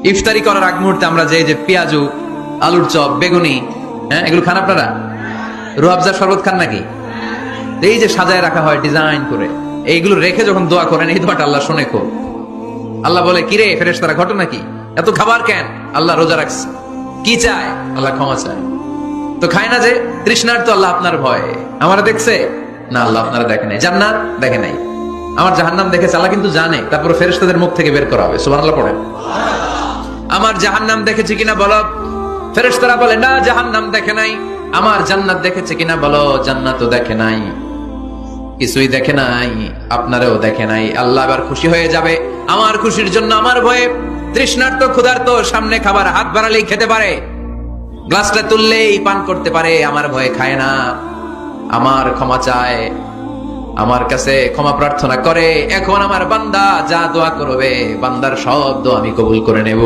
ইফতারি করার আগ মুহূর্তে আমরা যে পেঁয়াজু, আলুর চপ, বেগুনি, হ্যাঁ এগুলো খান আপনারা? রুহাবজার শরবত খান নাকি? এই যে সাজায় রাখা হয় ডিজাইন করে, এইগুলো রেখে যখন দোয়া করেন, এই দোয়াটা আল্লাহ শুনে খুব। আল্লাহ বলে, কিরে ফেরেশতারা, ঘটনা কি? এত খাবার কেন? আল্লাহ রোজা রাখছে। কি চায়? আল্লাহ ক্ষমা চায়। তো খায় না যে তৃষ্ণার, তো আল্লাহ আপনার ভয়। আমারা দেখছে না, আল্লাহ আপনারা দেখে নাই। জান্নাত দেখে নাই, আমার জাহান্নাম দেখেছে আল্লাহ কিন্তু জানে। তারপর ফেরেশতাদের মুখ থেকে বের করা হবে। সুবহানাল্লাহ পড়েন। আমার জাহান্নাম দেখেছে কিনা বলো। ফেরেশতারা বলে, না জাহান্নাম দেখে নাই। আমার জান্নাত দেখেছে কিনা বলো। জান্নাতও দেখে নাই, কিছুই দেখে নাই, আপনারেও দেখে নাই। আল্লাহ আবার খুশি হয়ে যাবে। আমার খুশির জন্য আমার ভয়ে তৃষ্ণার্ত ক্ষুধার্ত সামনে খাবার হাত বাড়ালেই খেতে পারে, গ্লাসটা তুললেই পান করতে পারে, আমার ভয়ে খায় না। আমার ক্ষমা চায়, আমার কাছে ক্ষমা প্রার্থনা করে। এখন আমার বান্দা যা দোয়া করবে, বান্দার সব দোয়া আমি কবুল করে নেব।